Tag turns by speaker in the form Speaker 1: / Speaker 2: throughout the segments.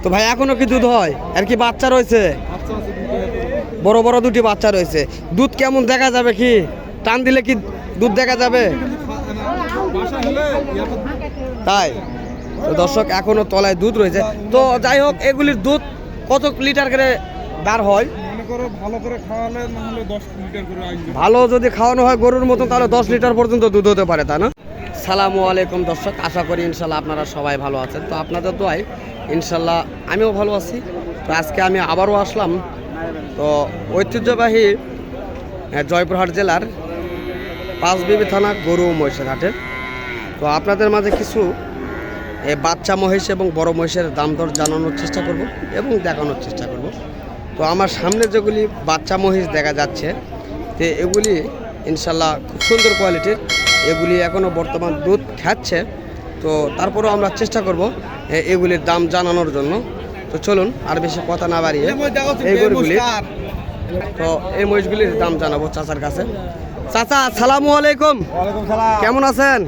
Speaker 1: তো ভাই এখনো কি দুধ হয় আর কি বাচ্চা রয়েছে? বড় বড় দুটি বাচ্চা রয়েছে। দুধ কেমন দেখা যাবে? কি টান দিলে কি দুধ দেখা যাবে? তাই তো দর্শক এখনো তলায় দুধ রয়েছে। তো যাই হোক, এগুলির দুধ কত লিটার করে বার হয়? ভালো যদি খাওয়ানো হয় গরুর মতন, তাহলে 10 লিটার পর্যন্ত দুধ হতে পারে, তাই না? সালামু আলাইকুম দর্শক, আশা করি ইনশাল্লাহ আপনারা সবাই ভালো আছেন। তো আপনাদের দোয়ায় ইনশাল্লাহ আমিও ভালো আছি। তো আজকে আমি আবারও আসলাম তো ঐতিহ্যবাহী জয়পুরহাট জেলার পাঁচবিবি থানা গরু মহিষের হাটে। তো আপনাদের মাঝে কিছু বাচ্চা মহিষ এবং বড় মহিষের দাম দর জানানোর চেষ্টা করব এবং দেখানোর চেষ্টা করব। তো আমার সামনে যেগুলি বাচ্চা মহিষ দেখা যাচ্ছে, তো এগুলি ইনশাল্লাহ খুব সুন্দর কোয়ালিটির। এগুলি এখনও বর্তমান দুধ খাচ্ছে। তো তারপরেও আমরা চেষ্টা করব এগুলির দাম জানানোর জন্য। তো চলুন আর বেশি কথা না বাড়িয়ে এই গরুগুলি, তো এই মহিষগুলির দাম জানাবো চাচার কাছে। চাচা আসসালামু আলাইকুম। কেমন আছেন?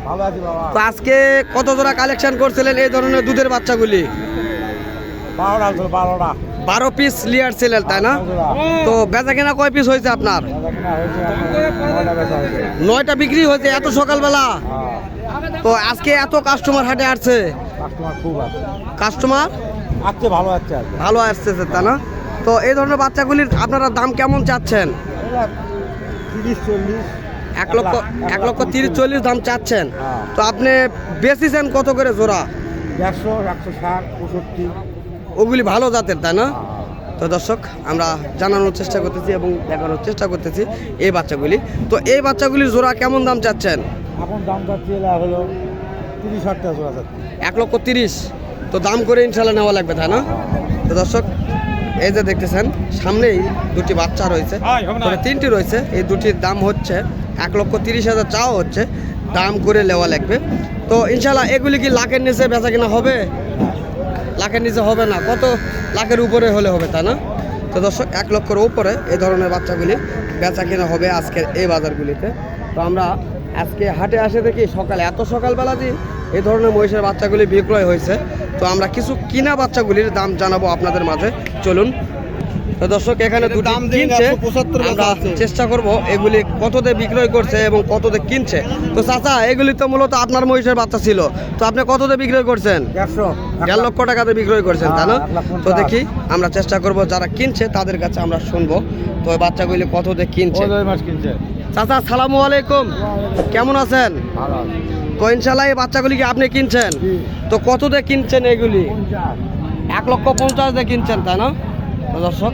Speaker 1: তো আজকে কত জোড়া কালেকশন করছিলেন এই ধরনের দুধের বাচ্চাগুলি? 12 পিস লিয়ার ছিলেন, তাই না? তো বেচা কেনা কয় পিস হয়েছে আপনার? 9টা বিক্রি হয়েছে এত সকালবেলা? তো আজকে এত কাস্টমার হাটে আসছে? কাস্টমার ভালো আসছে, তাই না? তো এই ধরনের বাচ্চাগুলির আপনারা দাম কেমন চাচ্ছেন? 1,30,40 দাম চাচ্ছেন। তো আপনি বেচেছেন কত করে জোড়া?
Speaker 2: 100, 160, 65।
Speaker 1: ওগুলি ভালো জাতের, তাই না? তো দর্শক আমরা জানানোর চেষ্টা করতেছি এবং দেখানোর চেষ্টা করতেছি এই বাচ্চাগুলি। তো এই বাচ্চাগুলির জোড়া কেমন দাম চাচ্ছেন?
Speaker 2: এখন দাম চাচ্ছি হলো 30,000 টাকা জোড়া চাচ্ছি।
Speaker 1: 1,30,000। তো দাম করে ইনশাল্লাহ নেওয়া লাগবে, তাই না? তো দর্শক এই যে দেখতেছেন সামনেই দুটি বাচ্চা রয়েছে, তবে 3টি রয়েছে। এই দুটির দাম হচ্ছে 1,30,000 চাওয়া হচ্ছে, দাম করে নেওয়া লাগবে। তো ইনশাল্লাহ এগুলি কি লাখের নিচে বেচা কিনা হবে? লাখের নিচে হবে না, কত লাখের উপরে হলে হবে, তাই না? তো দর্শক 1 লক্ষের উপরে এই ধরনের বাচ্চাগুলি বেচা কিনা হবে আজকের এই বাজারগুলিতে। তো আমরা আজকে হাটে আসে দেখি সকালে, এত সকালবেলা যে এই ধরনের মহিষের বাচ্চাগুলি বিক্রয় হয়েছে। তো আমরা কিছু কিনা বাচ্চাগুলির দাম জানাবো আপনাদের মাঝে, চলুন। তো দর্শক এখানে দুটো কিনছে, আমরা চেষ্টা করব এগুলি কত দিয়ে বিক্রয় করছে এবং কত দিয়ে কিনছে। তো চাচা এগুলি তো মূলত আপনার মহিষের বাচ্চা ছিল, তো আপনি কত দিয়ে বিক্রয় করছেন? 1.5 লক্ষ টাকাতে বিক্রয় করছেন, তাই না? তো দেখি আমরা চেষ্টা করব যারা কিনছে তাদের কাছে আমরা শুনবো তো ওই বাচ্চাগুলি কত দিয়ে কিনছে। চাচা আসসালামু আলাইকুম, কেমন আছেন? তো ইনশাল্লাহ এই বাচ্চাগুলি কি আপনি কিনছেন? তো কত দিয়ে কিনছেন এগুলি? 1,50,000 দিয়ে কিনছেন, তাই না? তো দর্শক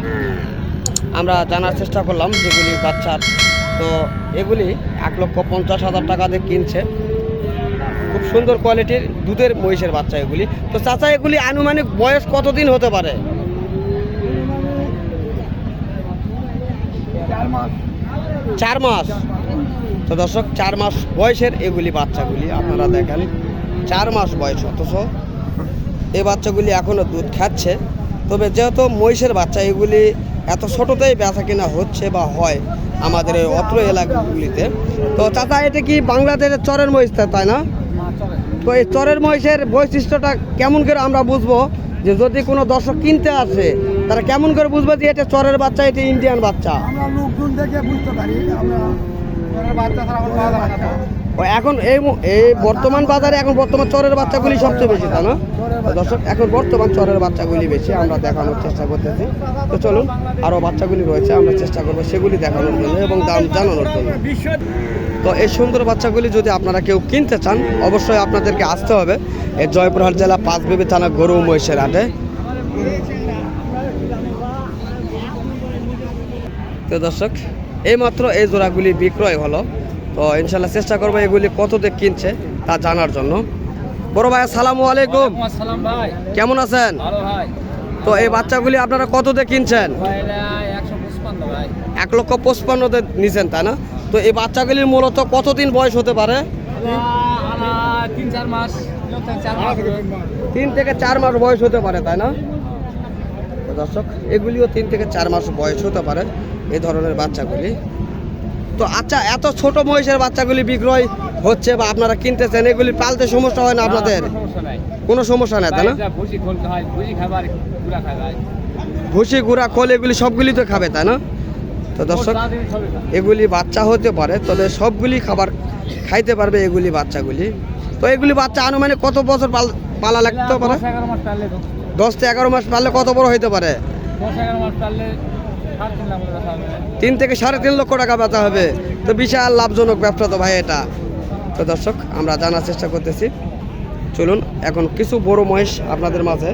Speaker 1: আমরা জানার চেষ্টা করলাম যেগুলি বাচ্চার, তো এগুলি 1,50,000 টাকা দিয়ে কিনছে। খুব সুন্দর কোয়ালিটির দুধের মহিষের বাচ্চা এগুলি। তো চাচা এগুলি আনুমানিক বয়স কতদিন হতে পারে? 4 মাস। তো দর্শক 4 মাস বয়সের এগুলি বাচ্চাগুলি আপনারা দেখেন, 4 মাস বয়স, অথচ এই বাচ্চাগুলি এখনও দুধ খাচ্ছে। তবে যেহেতু মহিষের বাচ্চা এগুলি এত ছোটোতেই বেচা কিনা হচ্ছে বা হয় আমাদের এই অত্র এলাকাগুলিতে। তো চাচা এটা কি বাংলাদেশের চরের মহিষ, তাই না? তো এই চরের মহিষের বৈশিষ্ট্যটা কেমন করে আমরা বুঝবো, যে যদি কোনো দর্শক কিনতে আসে তারা কেমন করে বুঝবে যে এটা চরের বাচ্চা, এটা ইন্ডিয়ান বাচ্চা?
Speaker 2: আমরা লোকজন দেখে বুঝতে পারি। আমরা বাচ্চা
Speaker 1: এখন এই বর্তমান বাজারে এখন বর্তমান চরের বাচ্চাগুলি সবচেয়ে বেশি, তাই না? দর্শক এখন বর্তমান চরের বাচ্চাগুলি বেশি আমরা দেখানোর চেষ্টা করতেছি। তো চলুন আরও বাচ্চাগুলি রয়েছে, আমরা চেষ্টা করবো সেগুলি দেখানোর জন্য এবং দাম জানানোর জন্য। তো এই সুন্দর বাচ্চাগুলি যদি আপনারা কেউ কিনতে চান অবশ্যই আপনাদেরকে আসতে হবে এই জয়পুরহাট জেলা পাঁচবিবি থানা গরু মহিষের হাটে। তো দর্শক এইমাত্র এই জোড়াগুলি বিক্রয় হলো। তো ইনশাল্লাহ চেষ্টা করবো এগুলি কত দিয়ে কিনছে তা জানার জন্য। বড় ভাই আসসালামু আলাইকুম, কেমন আছেন? তো এই বাচ্চাগুলি আপনারা কত দিয়ে কিনছেন? 1,55,000 দিয়ে নিছেন, তাই না? তো এই বাচ্চাগুলির মূলত কতদিন বয়স হতে পারে? 3 থেকে 4 মাস বয়স হতে পারে, তাই না? দর্শক এগুলিও 3 থেকে 4 মাস বয়স হতে পারে এই ধরনের বাচ্চাগুলি। তো আচ্ছা, এত ছোট মহিষের বাচ্চাগুলি বিক্রয় হচ্ছে বা আপনারা কিনতেছেন, এগুলি পালতে সমস্যা হয় না আপনাদের? কোনো সমস্যা নেই তাই না? ভুসি গুঁড়া খোল এগুলি সবগুলি তো খাবে তাই না? তো দর্শক, এগুলি বাচ্চা হতে পারে, তবে সবগুলি খাবার খাইতে পারবে এগুলি বাচ্চাগুলি। তো এগুলি বাচ্চা আনুমানিক কত বছর পালা লাগতে পারে? 10 থেকে 11 মাস পারলে কত বড় হইতে পারে? 3 থেকে 3.5 লক্ষ টাকা বেচা হবে। তো বিশাল লাভজনক ব্যবসা তো ভাই এটা। তো দর্শক, আমরা জানার চেষ্টা করতেছি। চলুন এখন কিছু বড় মহিষ আপনাদের মাঝে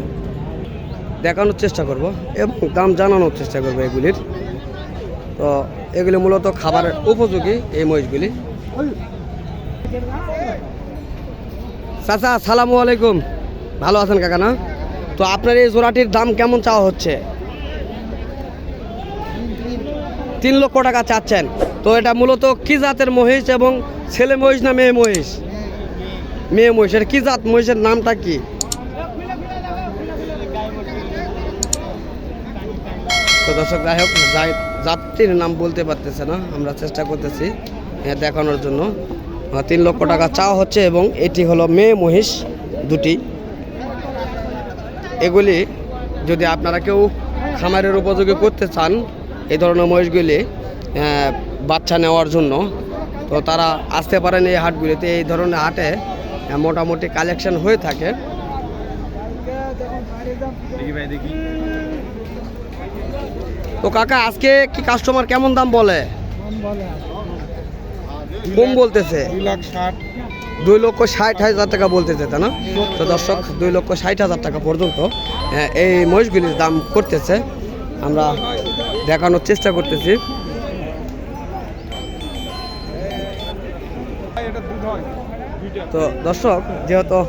Speaker 1: দেখানোর চেষ্টা করব এবং দাম জানানোর চেষ্টা করব এগুলির। তো এগুলি মূলত খাবারের উপযোগী এই মহিষগুলি। চাচা আসসালামু আলাইকুম, ভালো আছেন কাকা না? তো আপনার এই জোড়াটির দাম কেমন চাওয়া হচ্ছে? 3 লক্ষ টাকা চাচ্ছেন। তো এটা মূলত কি জাতের মহিষ এবং ছেলে মহিষ না মেয়ে মহিষ? মেয়ে মহিষ। এর কি জাত মহিষের নামটা কি? তো দর্শক, যাই হোক, জাতটির নাম বলতে পারতেছে না, আমরা চেষ্টা করতেছি দেখানোর জন্য। 3 লক্ষ টাকা চাওয়া হচ্ছে এবং এটি হলো মেয়ে মহিষ দুটি। এগুলি যদি আপনারা কেউ খামারের উপযোগী করতে চান এই ধরনের মহিষগুলি বাচ্চা নেওয়ার জন্য, তো তারা আসতে পারেন এই হাটগুলিতে। এই ধরনের হাটে মোটামুটি কালেকশন হয়ে থাকে। তো কাকা, আজকে কি কাস্টমার কেমন দাম বলে? কম বলতেছে, 2,60,000 টাকা বলতেছে তাই না? তো দর্শক, 2,60,000 টাকা পর্যন্ত এই মহিষগুলির দাম করতেছে। আমরা দেখানোর চেষ্টা করতেছি। তো দর্শক, যেহেতু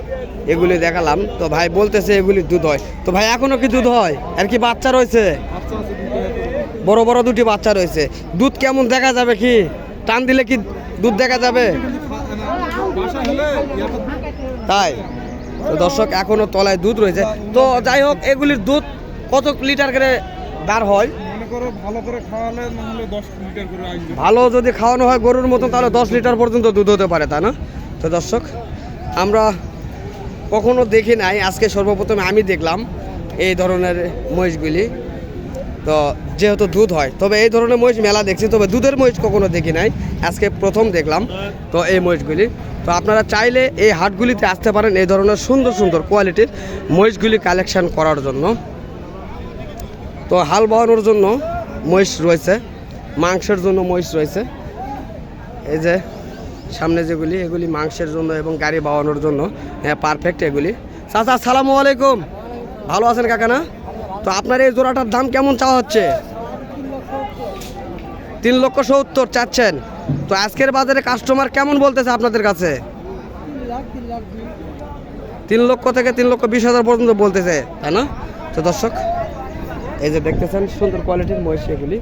Speaker 1: এগুলি দেখালাম, তো ভাই বলতেছে এগুলি দুধ হয়। তো ভাই এখনো কি দুধ হয়? আর কি বাচ্চা রয়েছে? বড় বড় দুটি বাচ্চা রয়েছে। দুধ কেমন দেখা যাবে? কি টান দিলে কি দুধ দেখা যাবে? তাই? তো দর্শক, এখনো তলায় দুধ রয়েছে। তো যাই হোক, এগুলির দুধ কত লিটার করে দাঁড় হয়? ভালো যদি খাওয়ানো হয় গরুর মতো, তাহলে 10 লিটার পর্যন্ত দুধ হতে পারে তাই না? তো দর্শক, আমরা কখনো দেখি নাই, আজকে সর্বপ্রথমে আমি দেখলাম এই ধরনের মহিষগুলি। তো যেহেতু দুধ হয়, তবে এই ধরনের মহিষ মেলা দেখছি, তবে দুধের মহিষ কখনো দেখি নাই, আজকে প্রথম দেখলাম তো এই মহিষগুলি। তো আপনারা চাইলে এই হাটগুলিতে আসতে পারেন এই ধরনের সুন্দর সুন্দর কোয়ালিটির মহিষগুলি কালেকশন করার জন্য। তো হাল বহানোর জন্য মহিষ রয়েছে, মাংসের জন্য মহিষ রয়েছে। এই যে সামনে যেগুলি, এগুলি মাংসের জন্য এবং গাড়ি বাওয়ানোর জন্য পারফেক্ট এগুলি। চাচা আসসালামু আলাইকুম, ভালো আছেন কাকা না? তো আপনার এই জোড়াটার দাম কেমন চাওয়া হচ্ছে? 3,70,000 চাচ্ছেন। তো আজকের বাজারে কাস্টমার কেমন বলতেছে আপনাদের কাছে? 3 লক্ষ থেকে 3,20,000 পর্যন্ত বলতেছে তাই না? তো দর্শক, এই যে দেখতেছেন সুন্দর কোয়ালিটির মহিষ, এগুলি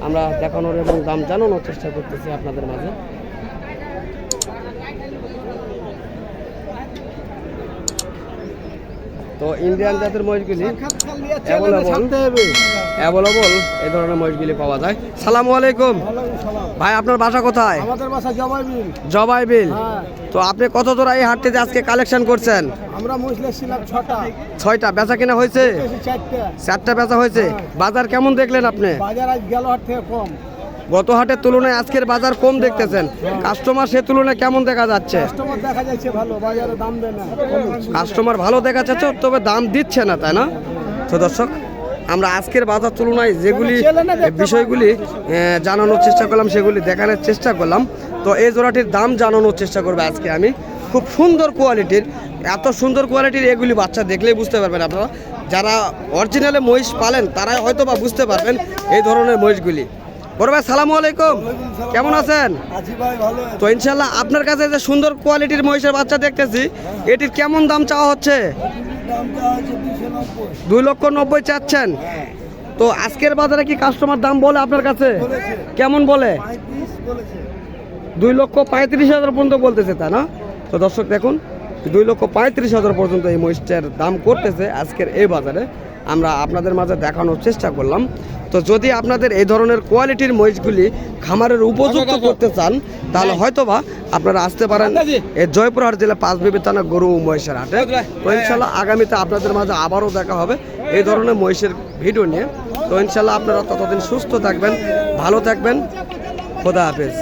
Speaker 1: আমরা দেখানোর এবং দাম জানানোর চেষ্টা করতেছি আপনাদের মাঝে। তো ইন্ডিয়ান জাতের মহিষগুলি অ্যাভেলেবল এই ধরনের মহিষগুলি পাওয়া যায়। সালামু আলাইকুম ভাই, আপনার বাসা কোথায়?
Speaker 2: আমাদের বাসা জবাইবিল।
Speaker 1: জবাইবিল।
Speaker 2: হ্যাঁ।
Speaker 1: তো আপনি কত জোড়া এই হাটটিতে আজকে কালেকশন করছেন?
Speaker 2: আমরা মহিলা ছিলাম 6টা।
Speaker 1: 6টা বেচা কিনা হয়েছে? 4টা বেচা হয়েছে। বাজার কেমন দেখলেন আপনি?
Speaker 2: বাজার আজ গেল হাট থেকে কম।
Speaker 1: গত হাটের তুলনায় আজকের বাজার কম দেখতেছেন। কাস্টমার সে তুলনায় কেমন দেখা যাচ্ছে?
Speaker 2: কাস্টমার দেখা যাচ্ছে ভালো, বাজারে দাম দেয় না।
Speaker 1: কাস্টমার ভালো দেখা যাচ্ছে, তবে দাম দিচ্ছে না তাই না? তো দর্শক, আমরা আজকের বাজার তুলনায় যেগুলি বিষয়গুলি জানানোর চেষ্টা করলাম, সেগুলি দেখানোর চেষ্টা করলাম। তো এই জোড়াটির দাম জানানোর চেষ্টা করবো আজকে আমি। খুব সুন্দর কোয়ালিটির, এত সুন্দর কোয়ালিটির এগুলি বাচ্চা দেখলেই বুঝতে পারবেন আপনারা। যারা অরিজিনালে মহিষ পালেন তারাই হয়তো বা বুঝতে পারবেন এই ধরনের মহিষগুলি। বড় ভাই সালামু আলাইকুম, কেমন আছেন? তো ইনশাল্লাহ আপনার কাছে যে সুন্দর কোয়ালিটির মহিষের বাচ্চা দেখতেছি, এটির কেমন দাম চাওয়া হচ্ছে? 2,90,000 চাচ্ছেন। তো আজকের বাজারে কি কাস্টমার দাম বলে আপনার কাছে? কেমন বলে? 2,35,000 পর্যন্ত বলতেছে তা না? তো দর্শক দেখুন, 2,35,000 পর্যন্ত এই মহিষটার দাম করতেছে আজকের এই বাজারে। আমরা আপনাদের মাঝে দেখানোর চেষ্টা করলাম। তো যদি আপনাদের এই ধরনের কোয়ালিটির মহিষগুলি খামারের উপযুক্ত করতে চান তাহলে হয়তোবা আপনারা আসতে পারেন এই জয়পুরহাট জেলা পাঁচবিবি থানা গরু ও মহিষের হাটে। তো ইনশাল্লাহ আগামীতে আপনাদের মাঝে আবারও দেখা হবে এই ধরনের মহিষের ভিডিও নিয়ে। তো ইনশাল্লাহ আপনারা ততদিন সুস্থ থাকবেন, ভালো থাকবেন। খোদা হাফেজ।